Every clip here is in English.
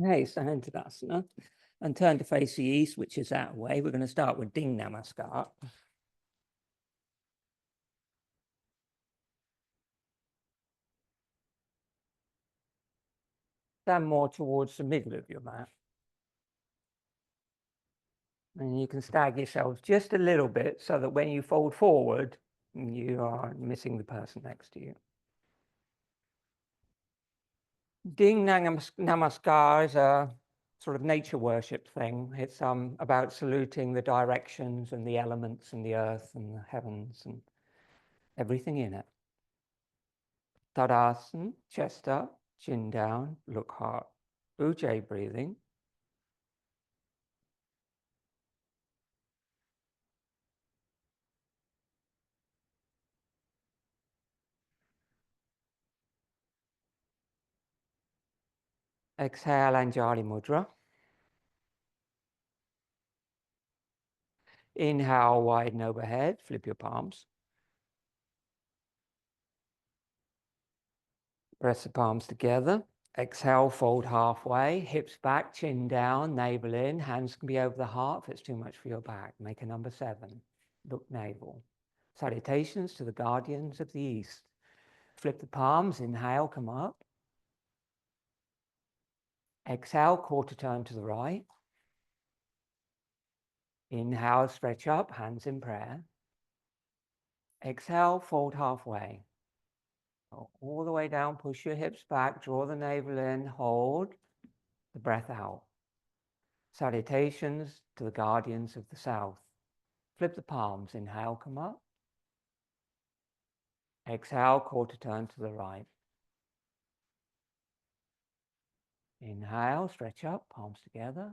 Okay, stand into Asana and turn to face the east, which is that way. We're going to start with Ding Namaskar. Stand more towards the middle of your mat. And you can stagger yourselves just a little bit so that when you fold forward, you are missing the person next to you. Ding Namaskar is a sort of nature worship thing. It's about saluting the directions and the elements and the earth and the heavens and everything in it. Tadasana, chest up, chin down, look hard. Ujjayi breathing. Exhale, Anjali Mudra. Inhale, widen overhead, flip your palms. Press the palms together. Exhale, fold halfway, hips back, chin down, navel in. Hands can be over the heart if it's too much for your back. Make a number 7. Look navel. Salutations to the guardians of the East. Flip the palms, inhale, come up. Exhale, quarter turn to the right. Inhale, stretch up, hands in prayer. Exhale, fold halfway. All the way down, push your hips back, draw the navel in, hold the breath out. Salutations to the guardians of the South. Flip the palms, inhale, come up. Exhale, quarter turn to the right. Inhale, stretch up, palms together.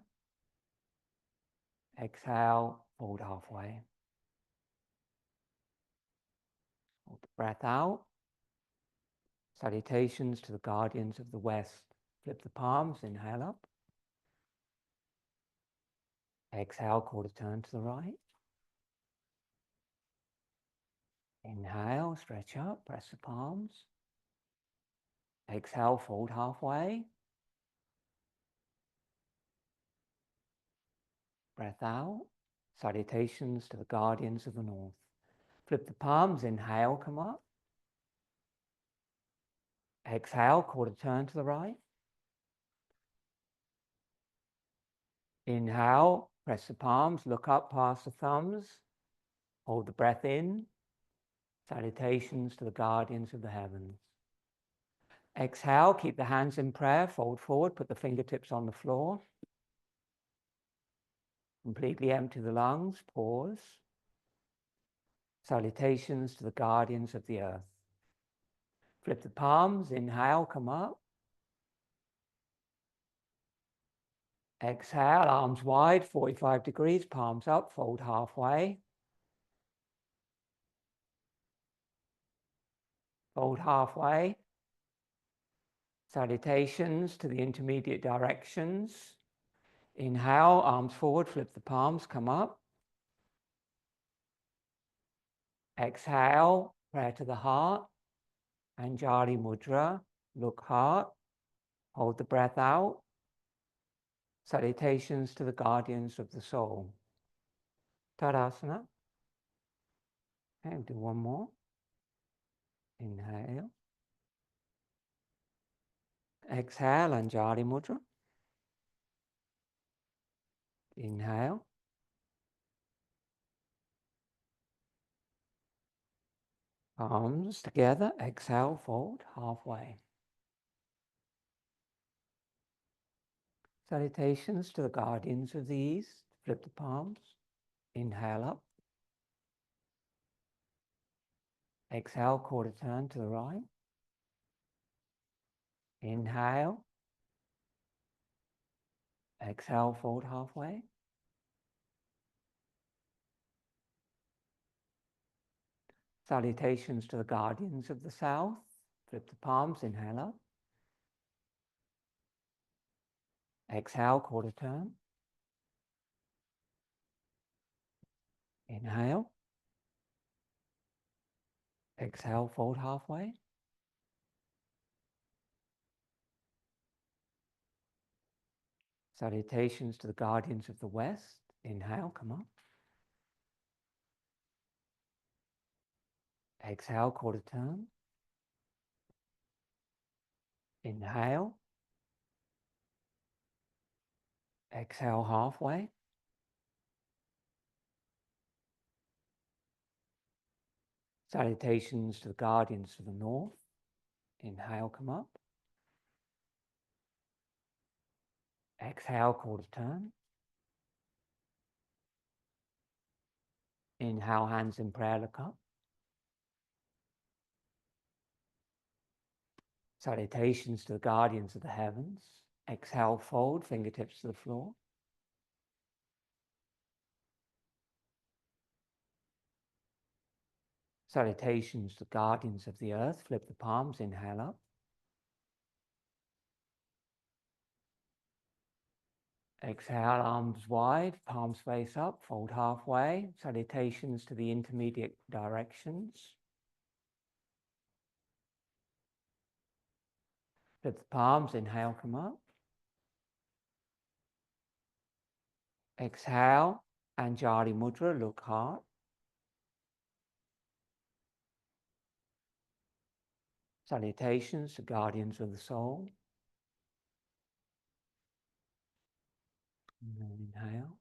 Exhale, fold halfway. Hold the breath out. Salutations to the guardians of the West. Flip the palms, inhale up. Exhale, quarter turn to the right. Inhale, stretch up, press the palms. Exhale, fold halfway. Breath out. Salutations to the guardians of the North. Flip the palms, inhale, come up. Exhale, quarter turn to the right. Inhale, press the palms, look up past the thumbs. Hold the breath in. Salutations to the guardians of the heavens. Exhale, keep the hands in prayer, fold forward, put the fingertips on the floor. Completely empty the lungs, pause. Salutations to the guardians of the earth. Flip the palms, inhale, come up. Exhale, arms wide, 45 degrees, palms up, fold halfway. Fold halfway. Salutations to the intermediate directions. Inhale, arms forward, flip the palms, come up. Exhale, prayer to the heart. Anjali Mudra, look heart. Hold the breath out. Salutations to the guardians of the soul. Tadasana. Okay, do one more. Inhale. Exhale, Anjali Mudra. Inhale. Palms together. Exhale, fold halfway. Salutations to the guardians of the East. Flip the palms. Inhale up. Exhale, quarter turn to the right. Inhale. Exhale, fold halfway. Salutations to the guardians of the South. Flip the palms, inhale up. Exhale, quarter turn. Inhale. Exhale, fold halfway. Salutations to the guardians of the West. Inhale, come up. Exhale, quarter turn. Inhale. Exhale, halfway. Salutations to the guardians of the North. Inhale, come up. Exhale, quarter turn. Inhale, hands in prayer, look up. Salutations to the guardians of the heavens. Exhale, fold, fingertips to the floor. Salutations to the guardians of the earth. Flip the palms, inhale up. Exhale, arms wide, palms face up, fold halfway. Salutations to the intermediate directions. Flip the palms, inhale, come up. Exhale, Anjali Mudra, look heart. Salutations to guardians of the soul. And then inhale.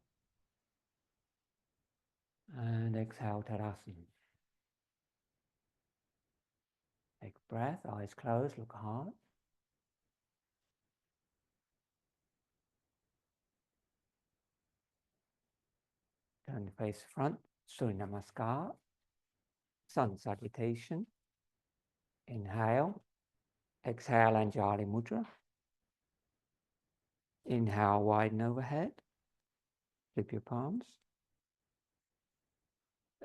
And exhale, Tadasana. Take a breath, eyes closed, look hard. Turn the face front, Surya Namaskar. Sun salutation. Inhale. Exhale, Anjali Mudra. Inhale, widen overhead. Flip your palms.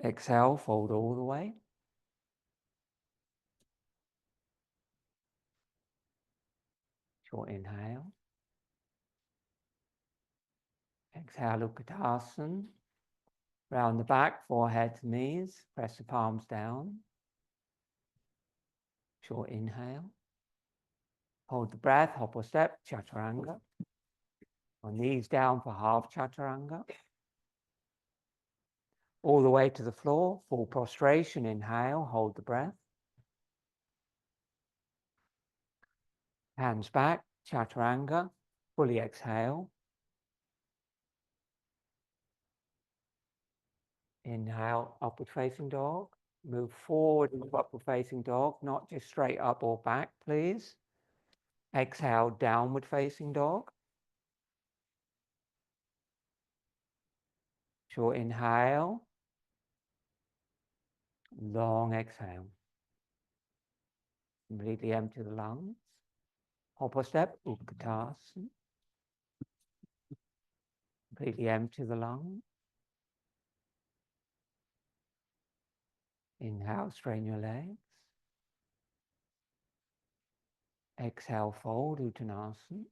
Exhale, fold all the way. Short inhale. Exhale, Uddiyana. Round the back, forehead to knees. Press the palms down. Short inhale. Hold the breath, hop or step, chaturanga. On knees down for half chaturanga. All the way to the floor, full prostration. Inhale, hold the breath. Hands back, chaturanga. Fully exhale. Inhale, upward facing dog. Move forward into upward facing dog, not just straight up or back, please. Exhale, downward facing dog. Short inhale. Long exhale. Completely empty the lungs. Hop or step, Uddiyana. Completely empty the lungs. Inhale, straighten your legs. Exhale, fold, Uttanasana.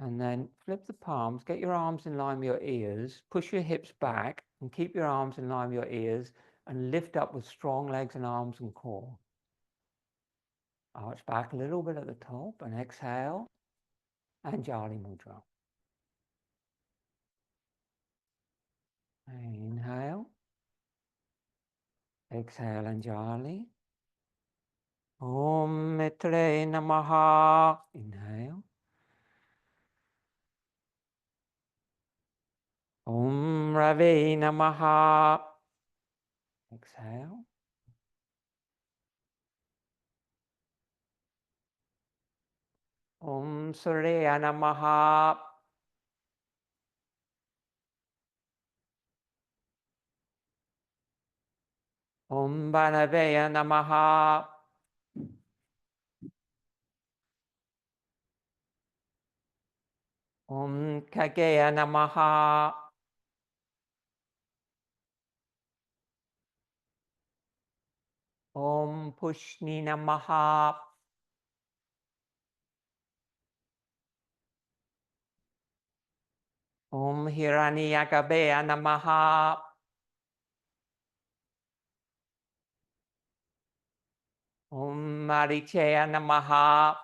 And then flip the palms, get your arms in line with your ears, push your hips back and keep your arms in line with your ears and lift up with strong legs and arms and core. Arch back a little bit at the top and exhale, Anjali Mudra. Inhale. Exhale, Anjali. Om Mitre Namaha. Inhale. Om Ravi Namaha. Exhale. Om Surya Namaha. Om Banavaya Namaha. Om Kageya Namaha. Om Pushni Namaha. Om Hiranyagabeya Namaha. Om Maricheya Namaha.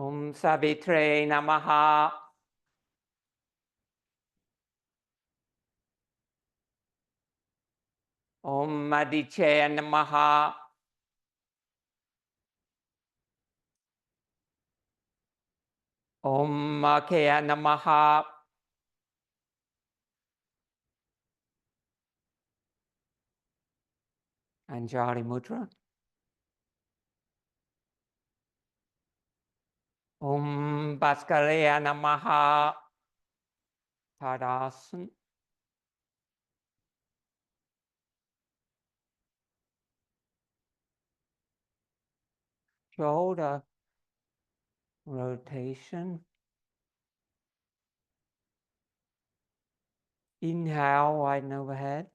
Savitre Namaha. Madhiche Namaha. Makaya Namaha. Anjali Mudra. Bhaskaleya Namaha. Tadasana. Shoulder rotation. Inhale, widen overhead.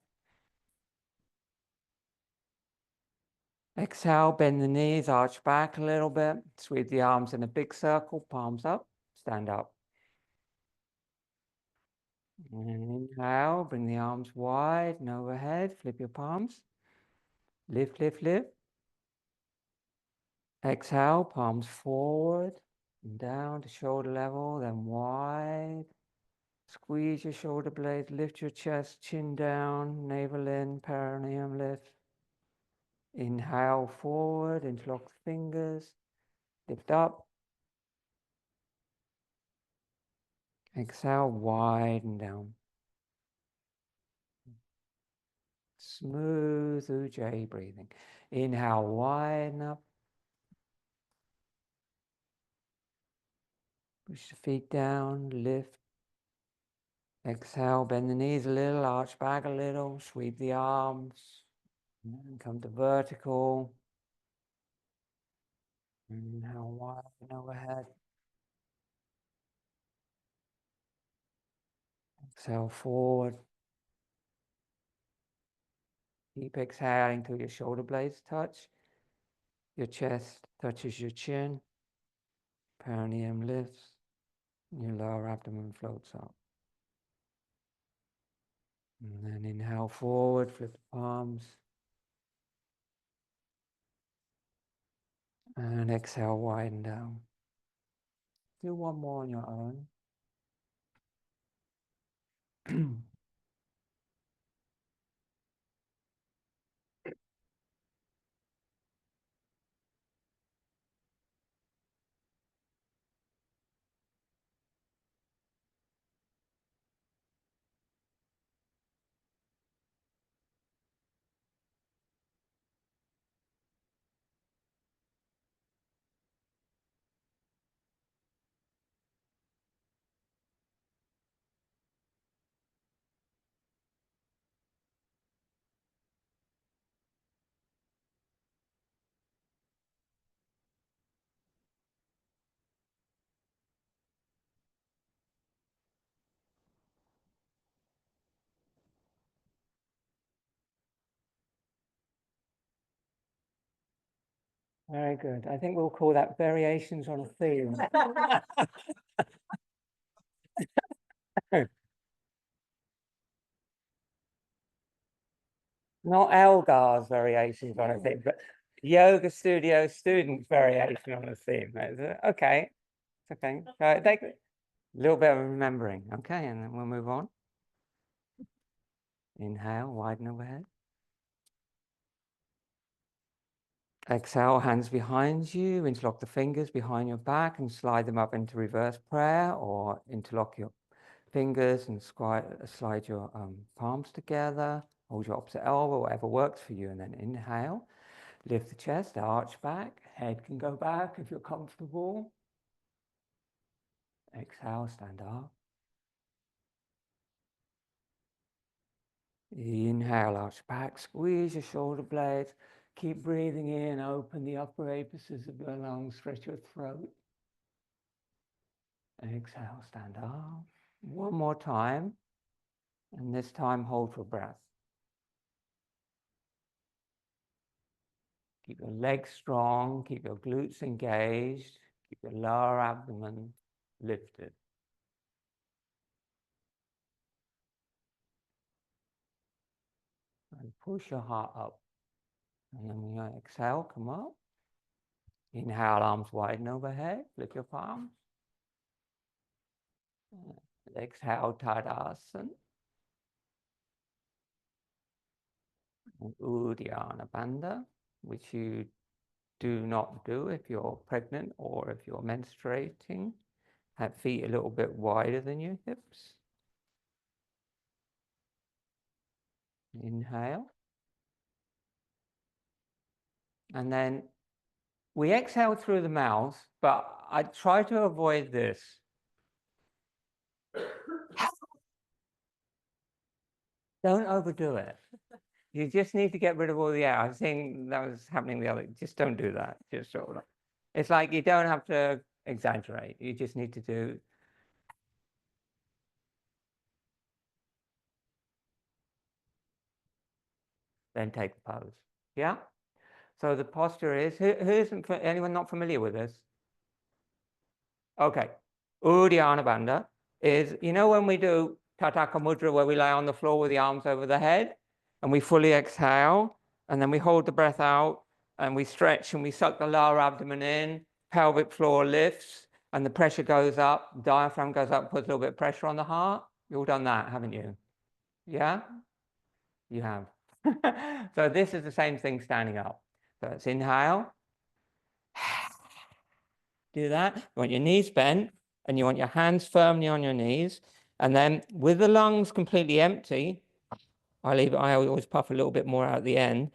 Exhale, bend the knees, arch back a little bit. Sweep the arms in a big circle, palms up, stand up. And inhale, bring the arms wide and overhead, flip your palms. Lift, lift, lift. Exhale, palms forward and down to shoulder level, then wide. Squeeze your shoulder blades, lift your chest, chin down, navel in, perineum lift. Inhale forward, interlock the fingers, lift up. Exhale, widen down. Smooth Ujjayi breathing. Inhale, widen up. Push the feet down, lift. Exhale, bend the knees a little, arch back a little, sweep the arms. And come to vertical. Inhale, widen overhead. Exhale, forward. Keep exhaling till your shoulder blades touch. Your chest touches your chin. Perineum lifts. Your lower abdomen floats up. And then inhale forward, flip the palms. And exhale, widen down. Do one more on your own. Very good. I think we'll call that variations on a theme. Not Elgar's variations on a theme, but yoga studio students' variation on a theme. Okay, it's okay. Take a little bit of remembering. Okay, and then we'll move on. Inhale, widen overhead. Exhale, hands behind you, interlock the fingers behind your back and slide them up into reverse prayer, or interlock your fingers and slide your palms together, hold your opposite elbow, whatever works for you, and then inhale, lift the chest, arch back, head can go back if you're comfortable. Exhale, stand up. Inhale, arch back, squeeze your shoulder blades. Keep breathing in, open the upper apices of your lungs, stretch your throat. Exhale, stand up. One more time, and this time hold for breath. Keep your legs strong, keep your glutes engaged, keep your lower abdomen lifted. And push your heart up. And then when you exhale, come up. Inhale, arms widen overhead, lift your palms. Exhale, Tadasana. Uddiyana Bandha, which you do not do if you're pregnant or if you're menstruating. Have feet a little bit wider than your hips. Inhale. And then we exhale through the mouth, but I try to avoid this. Don't overdo it. You just need to get rid of all the air. I was saying that was happening the other. Just don't do that. Just sort of. It's like you don't have to exaggerate. You just need to do. Then take the pose. Yeah. So the posture is. Who isn't? Anyone not familiar with this? Okay. Uddiyana Bandha is, you know, when we do Tataka Mudra, where we lie on the floor with the arms over the head, and we fully exhale, and then we hold the breath out, and we stretch and we suck the lower abdomen in, pelvic floor lifts, and the pressure goes up, diaphragm goes up, puts a little bit of pressure on the heart. You've all done that, haven't you? Yeah? You have. So this is the same thing standing up. So it's inhale. Do that. You want your knees bent, and you want your hands firmly on your knees. And then with the lungs completely empty, I always puff a little bit more out at the end.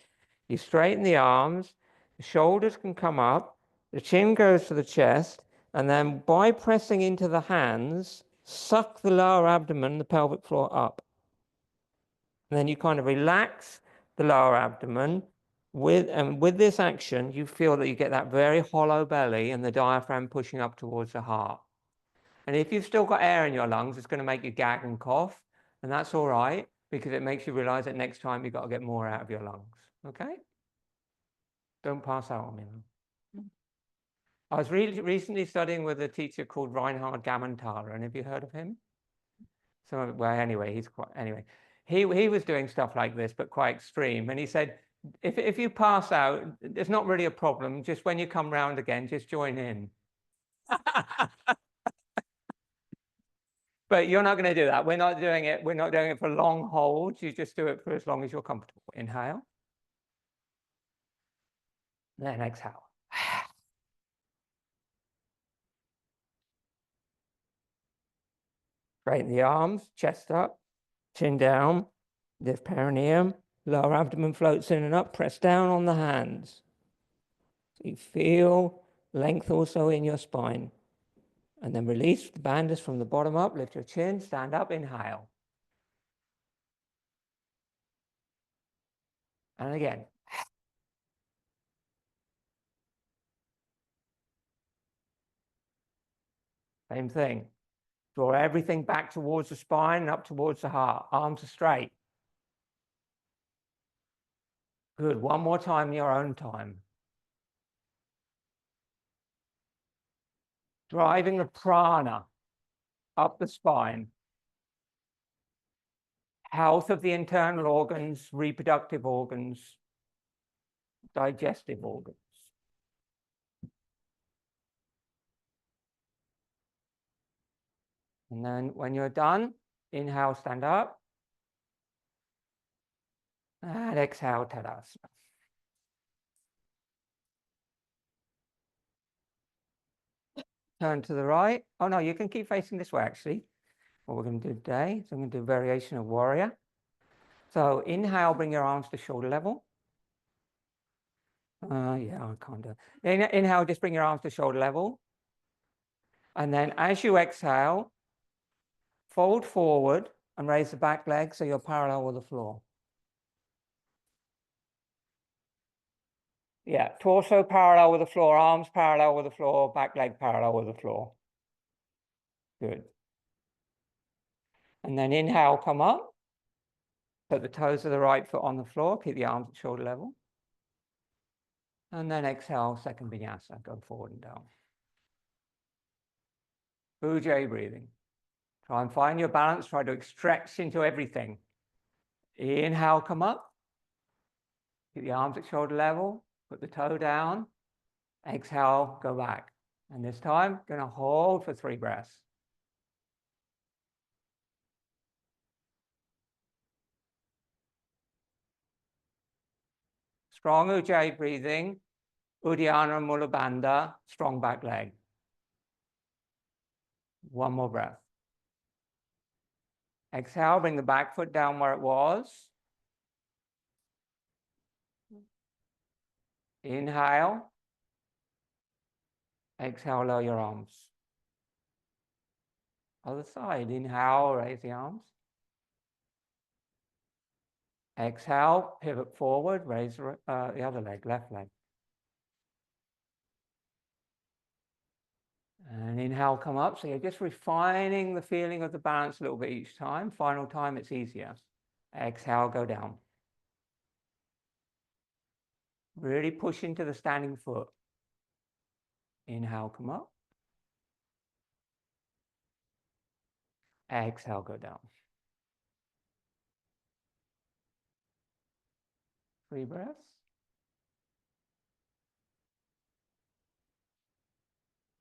You straighten the arms, the shoulders can come up, the chin goes to the chest, and then by pressing into the hands, suck the lower abdomen, the pelvic floor up. And then you kind of relax the lower abdomen. With this action, you feel that you get that very hollow belly and the diaphragm pushing up towards the heart. And if you've still got air in your lungs, it's going to make you gag and cough. And that's all right, because it makes you realize that next time you've got to get more out of your lungs. Okay? Don't pass out on me. I was recently studying with a teacher called Reinhard Gammenthaler. And have you heard of him? So, well, anyway, he was doing stuff like this, but quite extreme. And he said, if you pass out, it's not really a problem. Just when you come round again, just join in. But you're not going to do that. We're not doing it. We're not doing it for long holds. You just do it for as long as you're comfortable. Inhale. Then exhale. Straighten the arms, chest up, chin down, lift perineum, lower abdomen floats in and up, press down on the hands. So you feel length also in your spine. And then release the bandhas from the bottom up, lift your chin, stand up, inhale. And again. Same thing. Draw everything back towards the spine and up towards the heart. Arms are straight. Good. One more time in your own time. Driving the prana up the spine. Health of the internal organs, reproductive organs, digestive organs. And then when you're done, inhale, stand up. And exhale, Tadasana. Turn to the right. Oh, no, you can keep facing this way, actually. What we're going to do today. So I'm going to do a variation of warrior. So inhale, bring your arms to shoulder level. Yeah, I can't do it. Inhale, just bring your arms to shoulder level. And then as you exhale, fold forward and raise the back leg so you're parallel with the floor. Yeah, torso parallel with the floor, arms parallel with the floor, back leg parallel with the floor. Good. And then inhale, come up. Put the toes of the right foot on the floor. Keep the arms at shoulder level. And then exhale, second vinyasa. Go forward and down. Ujjayi breathing. Try and find your balance. Try to stretch into everything. Inhale, come up. Keep the arms at shoulder level. Put the toe down. Exhale, go back. And this time, going to hold for 3 breaths. Strong Ujjayi breathing, Uddiyana Bandha, strong back leg. One more breath. Exhale, bring the back foot down where it was. Inhale. Exhale, lower your arms. Other side, inhale, raise the arms. Exhale, pivot forward, raise the other leg, left leg. And inhale, come up. So you're just refining the feeling of the balance a little bit each time. Final time, it's easier. Exhale, go down. Really push into the standing foot. Inhale, come up. Exhale, go down. 3 breaths.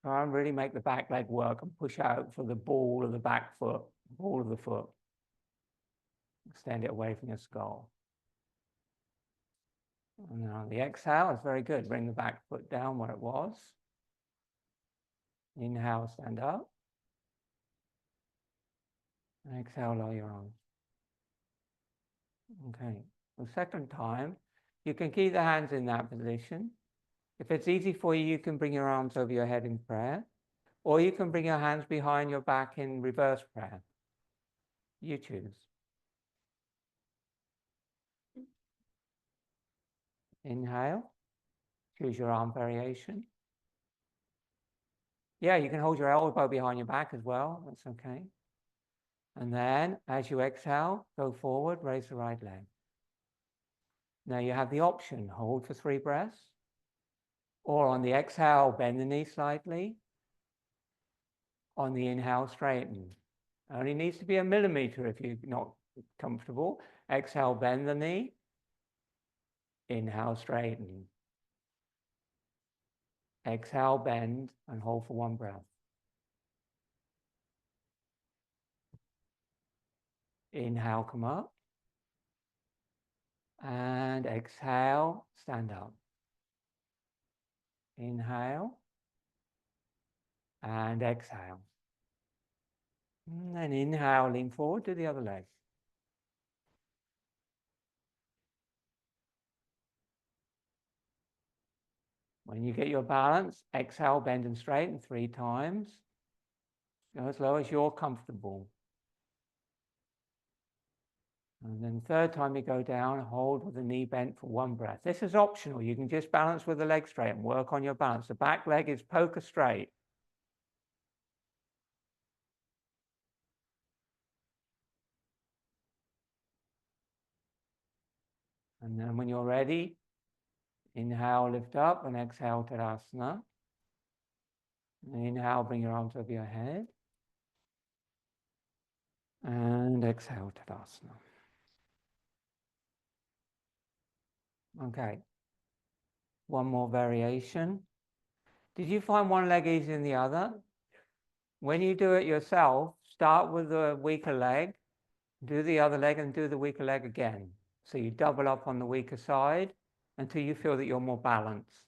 Try and really make the back leg work and push out for the ball of the back foot, ball of the foot. Extend it away from your skull. And now the exhale is very good. Bring the back foot down where it was. Inhale, stand up. And exhale, lower your arms. Okay. The second time, you can keep the hands in that position. If it's easy for you, you can bring your arms over your head in prayer, or you can bring your hands behind your back in reverse prayer. You choose. Inhale. Choose your arm variation. Yeah, you can hold your elbow behind your back as well. That's okay. And then, as you exhale, go forward, raise the right leg. Now you have the option, hold for 3 breaths, or on the exhale, bend the knee slightly. On the inhale, straighten. Only needs to be a millimeter if you're not comfortable. Exhale, bend the knee. Inhale, straighten. Exhale, bend, and hold for 1 breath. Inhale, come up. And exhale, stand up. Inhale. And exhale. And then inhale, lean forward to the other leg. When you get your balance, exhale, bend and straighten 3 times. Go as low as you're comfortable. And then 3rd time you go down, hold with the knee bent for 1 breath. This is optional. You can just balance with the leg straight and work on your balance. The back leg is poker straight. And then when you're ready, inhale, lift up, and exhale, Tadasana. And inhale, bring your arms over your head. And exhale, Tadasana. Okay. One more variation. Did you find one leg easier than the other? When you do it yourself, start with the weaker leg, do the other leg, and do the weaker leg again. So you double up on the weaker side until you feel that you're more balanced.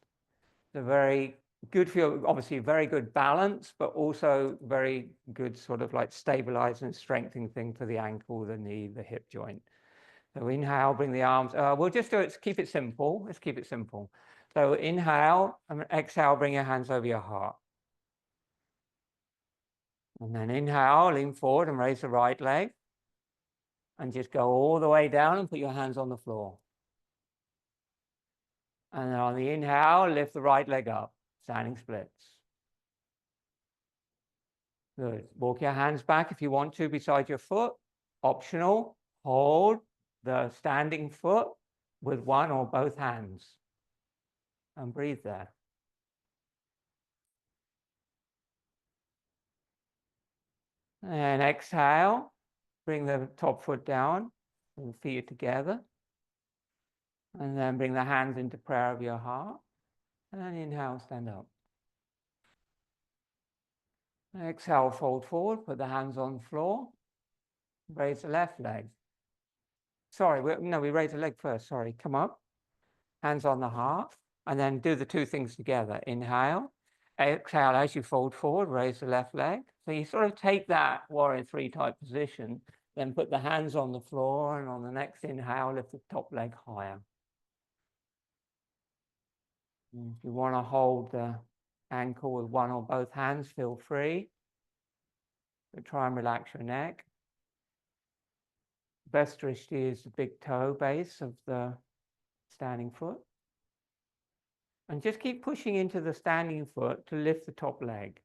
It's a very good feel, obviously very good balance, but also very good sort of like stabilizing and strengthening thing for the ankle, the knee, the hip joint. So inhale, bring the arms. We'll just do it, keep it simple. Let's keep it simple. So inhale and exhale, bring your hands over your heart. And then inhale, lean forward and raise the right leg. And just go all the way down and put your hands on the floor. And then on the inhale, lift the right leg up, standing splits. Good. Walk your hands back if you want to beside your foot. Optional, hold the standing foot with one or both hands. And breathe there. And exhale, bring the top foot down, and the feet together. And then bring the hands into prayer of your heart. And inhale, stand up. Exhale, fold forward, put the hands on the floor. Raise the left leg. Sorry, we raise the leg first. Sorry, come up. Hands on the heart. And then do the two things together. Inhale. Exhale as you fold forward, raise the left leg. So you sort of take that warrior three type position, then put the hands on the floor, and on the next inhale, lift the top leg higher. And if you want to hold the ankle with one or both hands, feel free. But try and relax your neck. Best drishti is the big toe base of the standing foot. And just keep pushing into the standing foot to lift the top leg.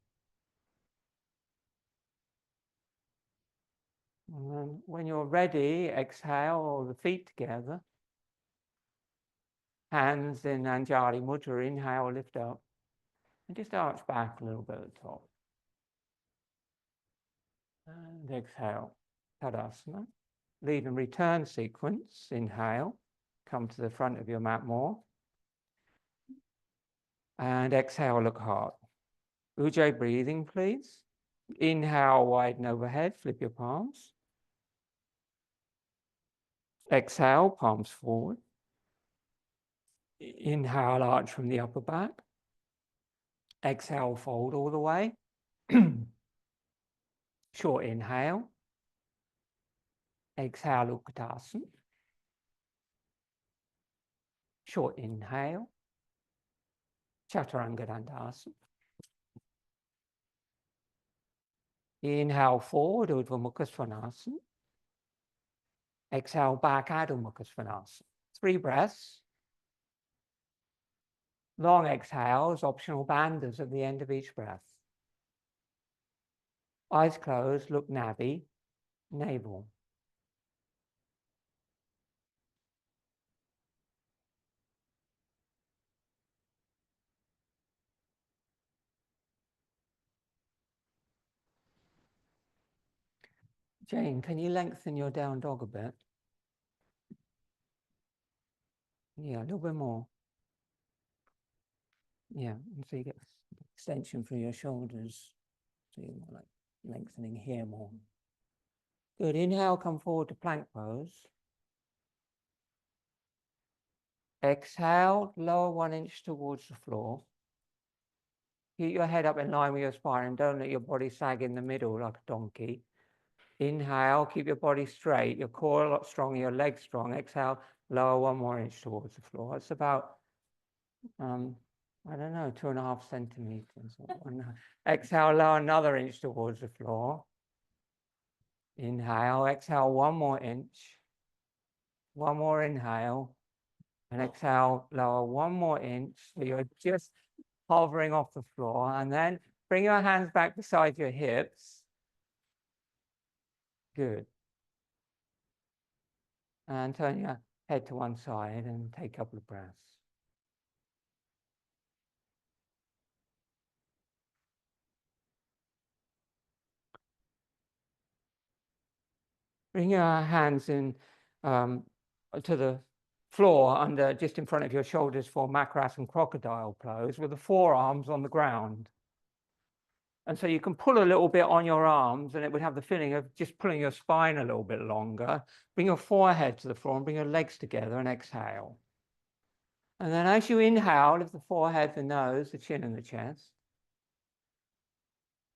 And then when you're ready, exhale, or the feet together. Hands in Anjali Mudra, inhale, lift up. And just arch back a little bit at the top. And exhale, Tadasana. Lead and return sequence, inhale. Come to the front of your mat more. And exhale, look hard. Ujjayi breathing, please. Inhale, widen overhead, flip your palms. Exhale, palms forward. Inhale, arch from the upper back. Exhale, fold all the way. Short inhale. Exhale, Utkatasana. Short inhale. Chaturanga Dandasana. Inhale forward, Urdhva Mukha Svanasana. Exhale back, Adho Mukha Svanasana. 3 breaths. Long exhales, optional bandhas at the end of each breath. Eyes closed, look navi, navel. Jane, can you lengthen your down dog a bit? Yeah, a little bit more. Yeah, so you get extension through your shoulders. So you're more like lengthening here more. Good. Inhale, come forward to plank pose. Exhale, lower 1 inch towards the floor. Keep your head up in line with your spine and don't let your body sag in the middle like a donkey. Inhale, keep your body straight, your core a lot stronger, your legs strong. Exhale, lower 1 more inch towards the floor. It's about, I don't know, 2.5 centimeters. Exhale, lower another inch towards the floor. Inhale, exhale 1 more inch. 1 more inhale. And exhale, lower 1 more inch. So you're just hovering off the floor. And then bring your hands back beside your hips. Good. And turn your head to one side and take a couple of breaths. Bring your hands in to the floor under, just in front of your shoulders for Makarasana crocodile pose with the forearms on the ground. And so you can pull a little bit on your arms and it would have the feeling of just pulling your spine a little bit longer. Bring your forehead to the floor and bring your legs together and exhale. And then as you inhale, lift the forehead, the nose, the chin and the chest.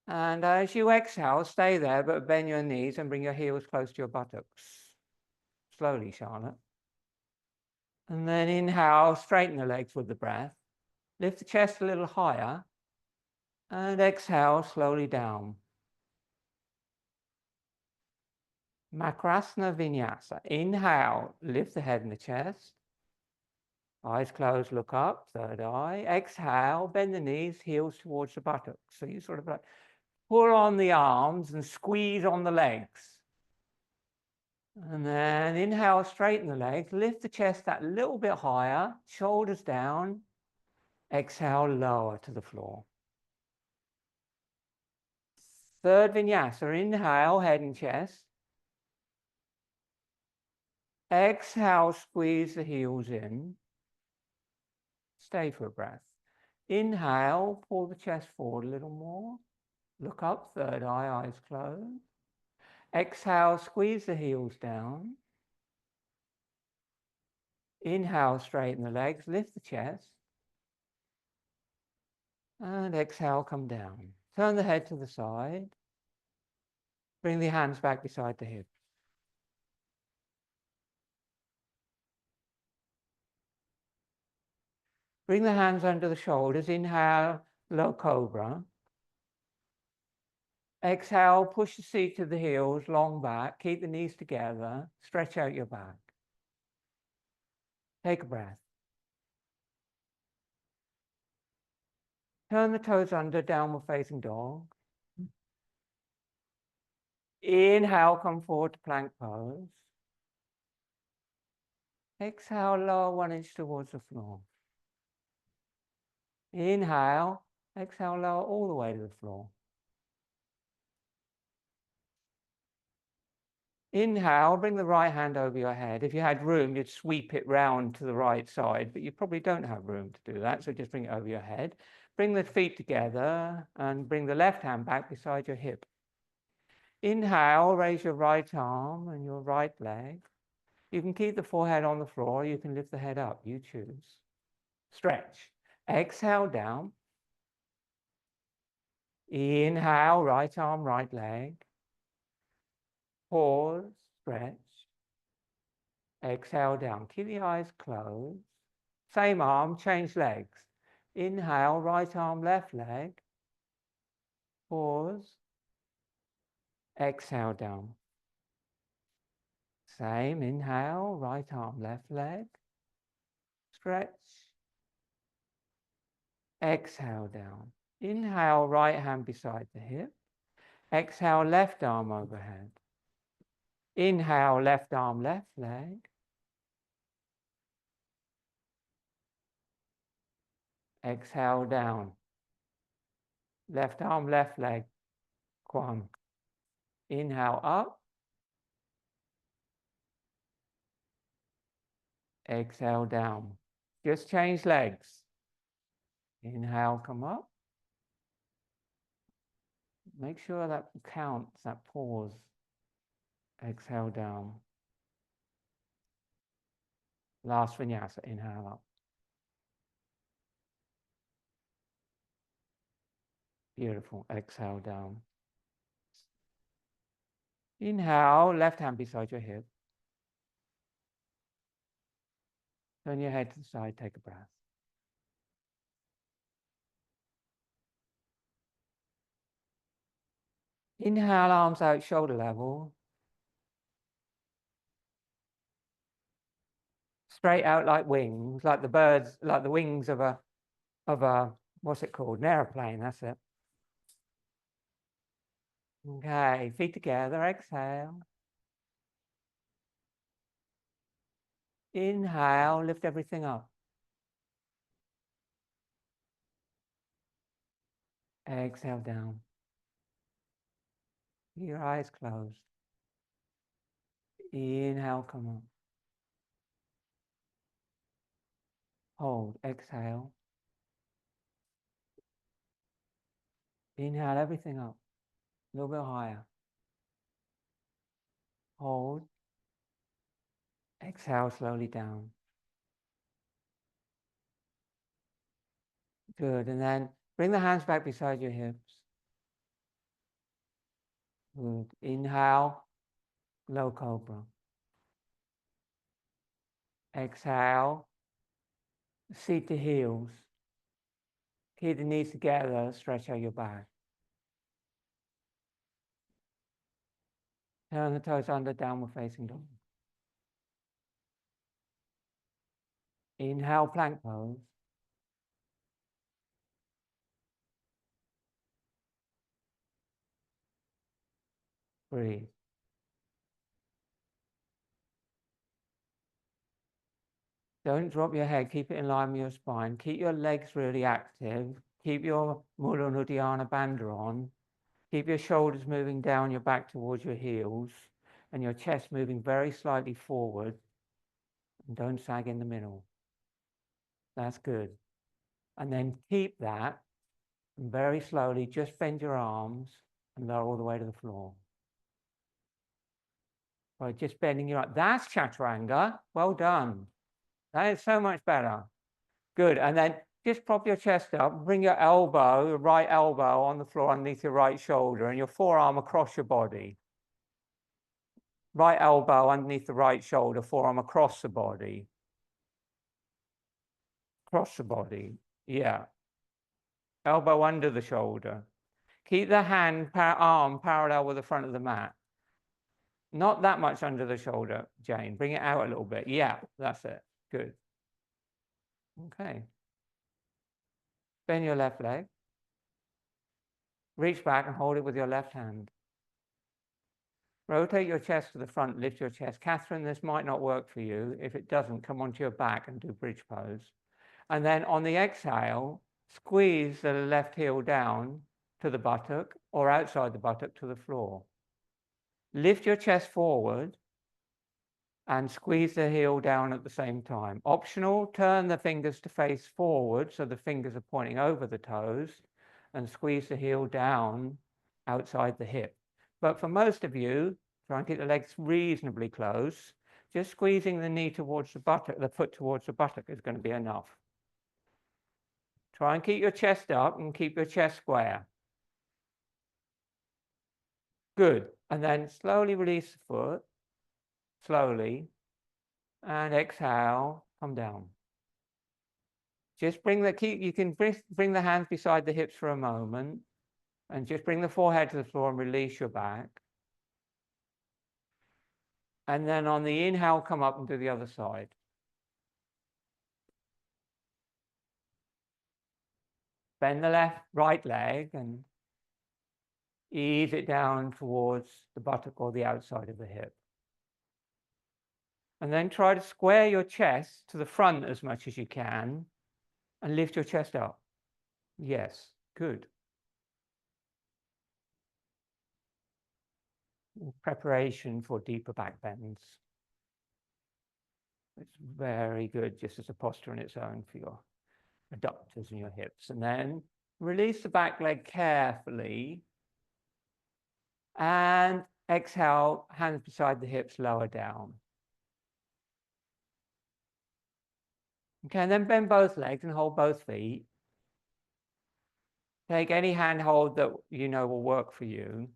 And as you exhale, stay there, but bend your knees and bring your heels close to your buttocks. Slowly, Charlotte. And then inhale, straighten the legs with the breath. Lift the chest a little higher. And exhale, slowly down. Makarasana Vinyasa. Inhale, lift the head and the chest. Eyes closed, look up, third eye. Exhale, bend the knees, heels towards the buttocks. So you sort of like pull on the arms and squeeze on the legs. And then inhale, straighten the legs, lift the chest that little bit higher, shoulders down. Exhale, lower to the floor. Third vinyasa, inhale, head and chest. Exhale, squeeze the heels in. Stay for a breath. Inhale, pull the chest forward a little more. Look up, third eye, eyes closed. Exhale, squeeze the heels down. Inhale, straighten the legs, lift the chest. And exhale, come down. Turn the head to the side. Bring the hands back beside the hips. Bring the hands under the shoulders. Inhale, low cobra. Exhale, push the seat to the heels, long back. Keep the knees together. Stretch out your back. Take a breath. Turn the toes under, downward facing dog. Inhale, come forward to plank pose. Exhale, lower 1 inch towards the floor. Inhale, exhale, lower all the way to the floor. Inhale, bring the right hand over your head. If you had room, you'd sweep it round to the right side, but you probably don't have room to do that, so just bring it over your head. Bring the feet together and bring the left hand back beside your hip. Inhale, raise your right arm and your right leg. You can keep the forehead on the floor, you can lift the head up, you choose. Stretch. Exhale down. Inhale, right arm, right leg. Pause, stretch. Exhale down. Keep the eyes closed. Same arm, change legs. Inhale, right arm, left leg. Pause. Exhale down. Same, inhale, right arm, left leg. Stretch. Exhale down. Inhale, right hand beside the hip. Exhale, left arm overhead. Inhale, left arm, left leg. Exhale down. Left arm, left leg. One. Inhale up. Exhale down. Just change legs. Inhale, come up. Make sure that counts, that pause. Exhale down. Last vinyasa, inhale up. Beautiful. Exhale down. Inhale, left hand beside your hip. Turn your head to the side, take a breath. Inhale, arms out, shoulder level. Straight out like wings, like the birds, like the wings of a, what's it called? An airplane, that's it. Okay, feet together, exhale. Inhale, lift everything up. Exhale down. Your eyes closed. Inhale, come up. Hold, exhale. Inhale everything up. A little bit higher. Hold. Exhale slowly down. Good. And then bring the hands back beside your hips. Good. Inhale, low cobra. Exhale, seat to heels. Keep the knees together, stretch out your back. Turn the toes under, downward facing dog. Inhale, plank pose. Breathe. Don't drop your head, keep it in line with your spine. Keep your legs really active. Keep your Mula and Uddiyana Bandha on. Keep your shoulders moving down your back towards your heels and your chest moving very slightly forward. And don't sag in the middle. That's good. And then keep that, and very slowly just bend your arms and lower all the way to the floor. Right, just bending your arms. That's chaturanga. Well done. That is so much better. Good. And then just prop your chest up, bring your elbow, your right elbow on the floor underneath your right shoulder and your forearm across your body. Right elbow underneath the right shoulder, forearm across the body. Across the body. Yeah. Elbow under the shoulder. Keep the arm parallel with the front of the mat. Not that much under the shoulder, Jane. Bring it out a little bit. Yeah, that's it. Good. Okay. Bend your left leg. Reach back and hold it with your left hand. Rotate your chest to the front, lift your chest. Catherine, this might not work for you. If it doesn't, come onto your back and do bridge pose. And then on the exhale, squeeze the left heel down to the buttock or outside the buttock to the floor. Lift your chest forward and squeeze the heel down at the same time. Optional, turn the fingers to face forward so the fingers are pointing over the toes and squeeze the heel down outside the hip. But for most of you, try and keep the legs reasonably close. Just squeezing the knee towards the buttock, the foot towards the buttock is going to be enough. Try and keep your chest up and keep your chest square. Good. And then slowly release the foot. Slowly. And exhale, come down. Just bring you can bring the hands beside the hips for a moment. And just bring the forehead to the floor and release your back. And then on the inhale, come up and do the other side. Bend the right leg and ease it down towards the buttock or the outside of the hip. And then try to square your chest to the front as much as you can and lift your chest up. Yes, good. Preparation for deeper back bends. It's very good just as a posture on its own for your adductors and your hips. And then release the back leg carefully and exhale, hands beside the hips, lower down. Okay, and then bend both legs and hold both feet. Take any hand hold that you know will work for you.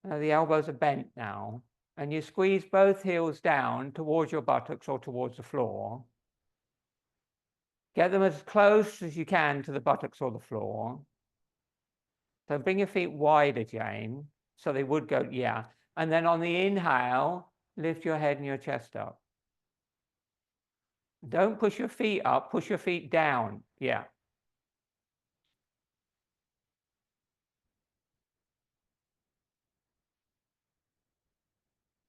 Now the elbows are bent now, and you squeeze both heels down towards your buttocks or towards the floor. Get them as close as you can to the buttocks or the floor. So bring your feet wider, Jane, so they would go, yeah. And then on the inhale, lift your head and your chest up. Don't push your feet up, push your feet down, yeah.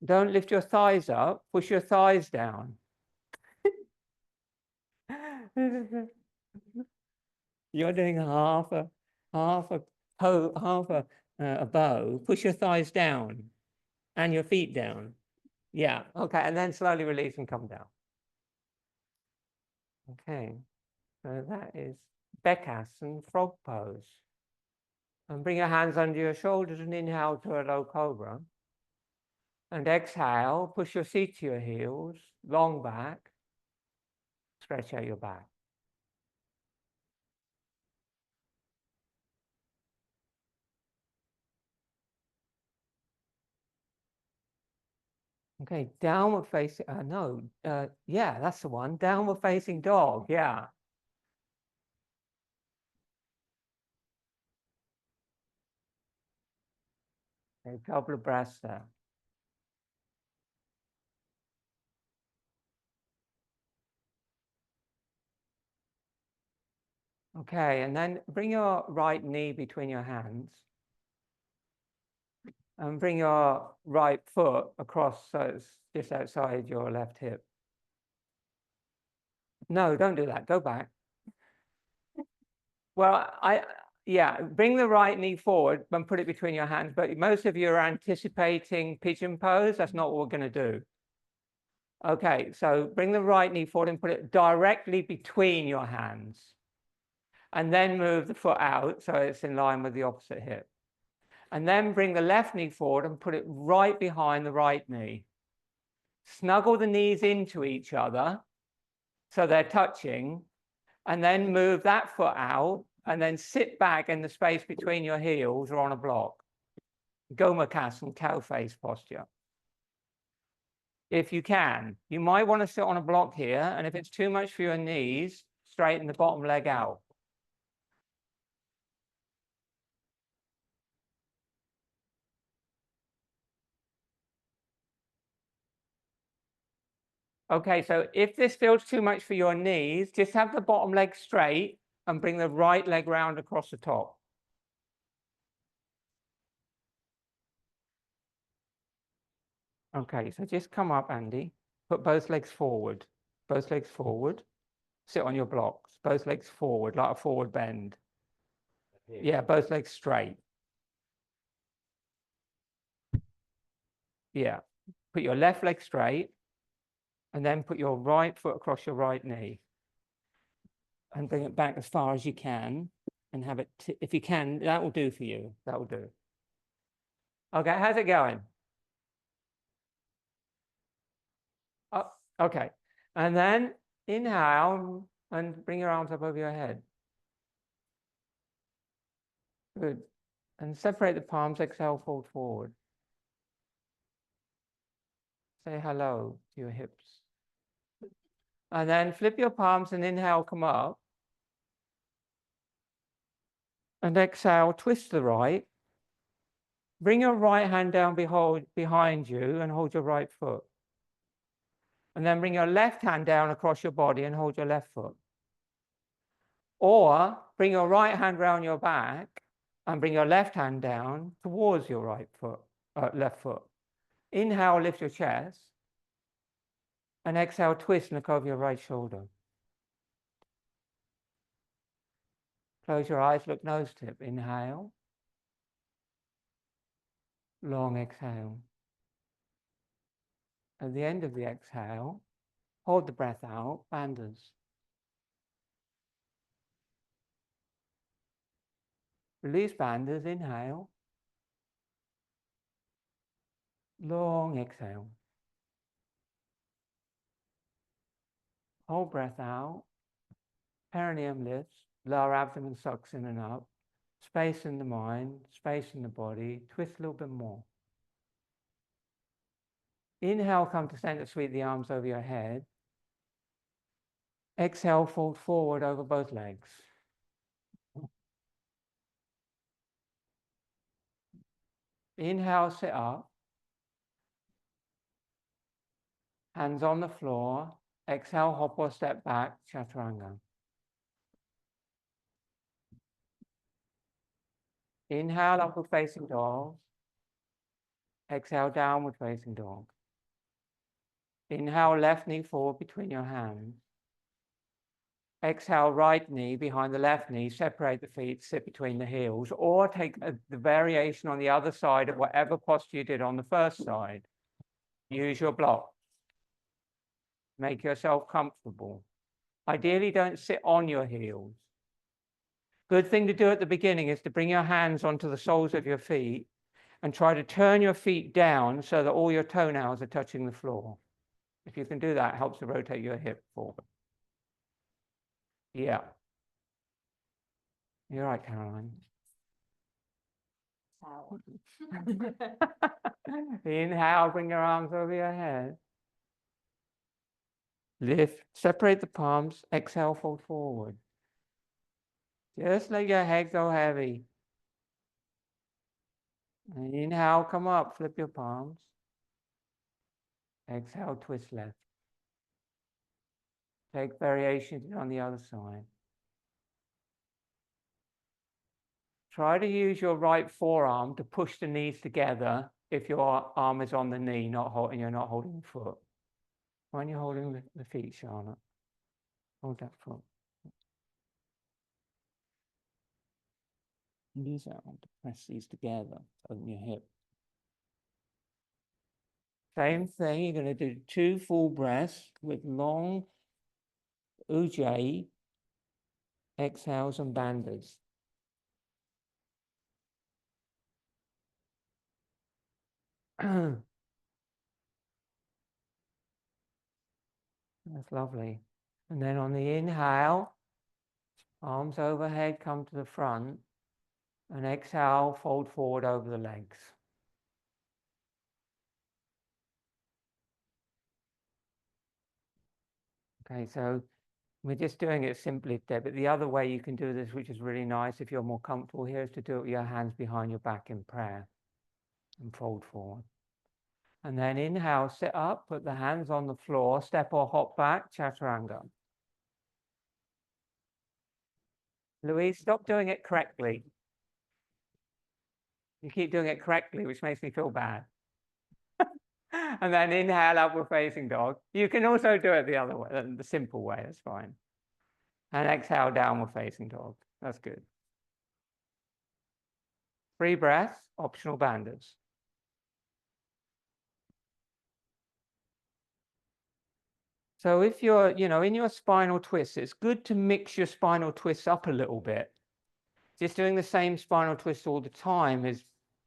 Don't lift your thighs up, push your thighs down. You're doing half a bow. Push your thighs down and your feet down. Yeah, okay, and then slowly release and come down. Okay, so that is Bekasana, frog pose. And bring your hands under your shoulders and inhale to a low cobra. And exhale, push your seat to your heels, long back, stretch out your back. Okay, downward facing, yeah, that's the one. Downward facing dog, yeah. Okay, a couple of breaths there. Okay, and then bring your right knee between your hands. And bring your right foot across so it's just outside your left hip. No, don't do that. Go back. Well, yeah, bring the right knee forward and put it between your hands. But most of you are anticipating pigeon pose. That's not what we're going to do. Okay, so bring the right knee forward and put it directly between your hands. And then move the foot out so it's in line with the opposite hip. And then bring the left knee forward and put it right behind the right knee. Snuggle the knees into each other so they're touching, and then move that foot out and then sit back in the space between your heels or on a block. Gomukasana, cow face posture. If you can, you might want to sit on a block here, and if it's too much for your knees, straighten the bottom leg out. Okay, so if this feels too much for your knees, just have the bottom leg straight and bring the right leg round across the top. Okay, so just come up, Andy. Put both legs forward. Both legs forward. Sit on your blocks. Both legs forward, like a forward bend. Yeah, both legs straight. Yeah. Put your left leg straight and then put your right foot across your right knee. And bring it back as far as you can and have it, if you can, that will do for you. That will do. Okay, how's it going? Oh, okay. And then inhale and bring your arms up over your head. Good. And separate the palms, exhale, fold forward. Say hello to your hips. And then flip your palms and inhale, come up. And exhale, twist to the right. Bring your right hand down behind you and hold your right foot. And then bring your left hand down across your body and hold your left foot. Or bring your right hand round your back and bring your left hand down towards your right foot, left foot. Inhale, lift your chest. And exhale, twist and look over your right shoulder. Close your eyes, look nose tip. Inhale. Long exhale. At the end of the exhale, hold the breath out, bandhas. Release bandhas, inhale. Long exhale. Hold breath out. Perineum lifts, lower abdomen sucks in and up. Space in the mind, space in the body. Twist a little bit more. Inhale, come to center, sweep the arms over your head. Exhale, fold forward over both legs. Inhale, sit up. Hands on the floor. Exhale, hop or step back, chaturanga. Inhale, upward facing dog. Exhale, downward facing dog. Inhale, left knee forward between your hands. Exhale, right knee behind the left knee, separate the feet, sit between the heels, or take the variation on the other side of whatever posture you did on the first side. Use your block. Make yourself comfortable. Ideally, don't sit on your heels. Good thing to do at the beginning is to bring your hands onto the soles of your feet and try to turn your feet down so that all your toenails are touching the floor. If you can do that, it helps to rotate your hip forward. Yeah. You're right, Caroline. Inhale, bring your arms over your head. Lift, separate the palms, exhale, fold forward. Just let your head go heavy. And inhale, come up, flip your palms. Exhale, twist left. Take variations on the other side. Try to use your right forearm to push the knees together if your arm is on the knee, and you're not holding the foot. When you're holding the feet, Charlotte, hold that foot. Use that one to press these together, open your hip. Same thing, you're going to do 2 full breaths with long Ujjayi exhales and bandhas. That's lovely. And then on the inhale, arms overhead, come to the front, and exhale, fold forward over the legs. Okay, so we're just doing it simply there, but the other way you can do this, which is really nice if you're more comfortable here, is to do it with your hands behind your back in prayer and fold forward. And then inhale, sit up, put the hands on the floor, step or hop back, chaturanga. Louise, stop doing it correctly. You keep doing it correctly, which makes me feel bad. And then inhale, upward facing dog. You can also do it the other way, the simple way, that's fine. And exhale, downward facing dog. That's good. 3 breaths, optional bandhas. So if you're, in your spinal twist, it's good to mix your spinal twists up a little bit. Just doing the same spinal twist all the time is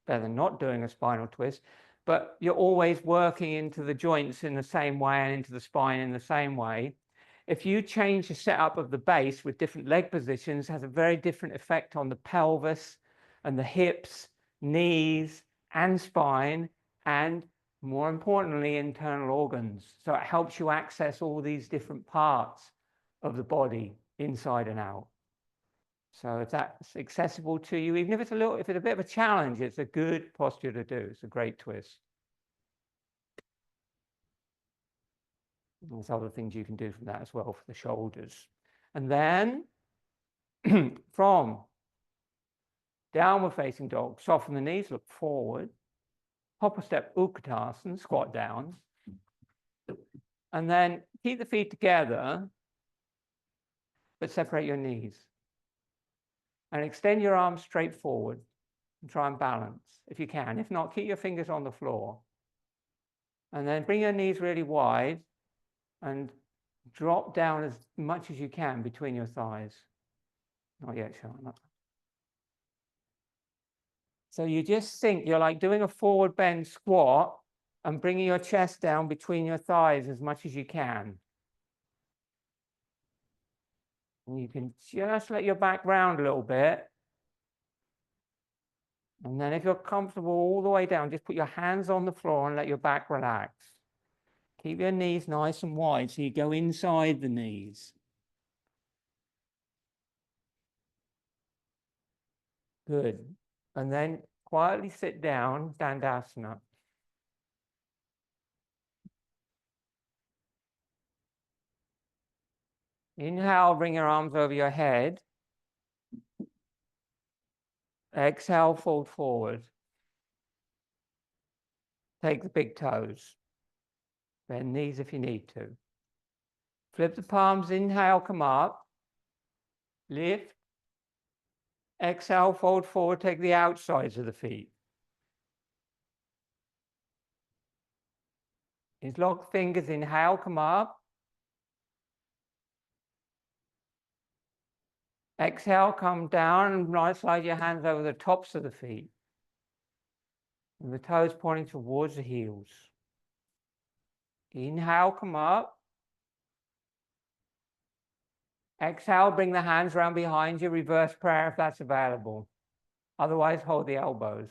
better than not doing a spinal twist, but you're always working into the joints in the same way and into the spine in the same way. If you change the setup of the base with different leg positions, it has a very different effect on the pelvis and the hips, knees, and spine, and more importantly, internal organs. So it helps you access all these different parts of the body, inside and out. So if that's accessible to you, even if it's a bit of a challenge, it's a good posture to do. It's a great twist. There's other things you can do from that as well for the shoulders. And then from downward facing dog, soften the knees, look forward, hop a step, Utkatasana, squat down, and then keep the feet together, but separate your knees. And extend your arms straight forward and try and balance if you can. If not, keep your fingers on the floor. And then bring your knees really wide and drop down as much as you can between your thighs. Not yet, Charlotte. So you just think you're like doing a forward bend squat and bringing your chest down between your thighs as much as you can. And you can just let your back round a little bit. And then if you're comfortable all the way down, just put your hands on the floor and let your back relax. Keep your knees nice and wide so you go inside the knees. Good. And then quietly sit down, Dandasana. Inhale, bring your arms over your head. Exhale, fold forward. Take the big toes. Bend knees if you need to. Flip the palms, inhale, come up. Lift. Exhale, fold forward, take the outsides of the feet. Interlock fingers, inhale, come up. Exhale, come down and right slide your hands over the tops of the feet. And the toes pointing towards the heels. Inhale, come up. Exhale, bring the hands around behind you, reverse prayer if that's available. Otherwise, hold the elbows.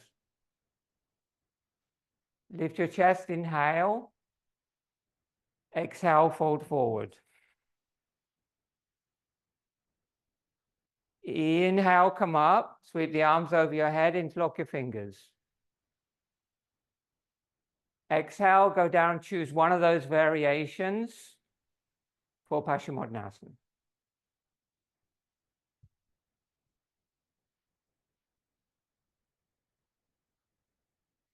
Lift your chest, inhale. Exhale, fold forward. Inhale, come up. Sweep the arms over your head, interlock your fingers. Exhale, go down, choose one of those variations for Pachimottanasana.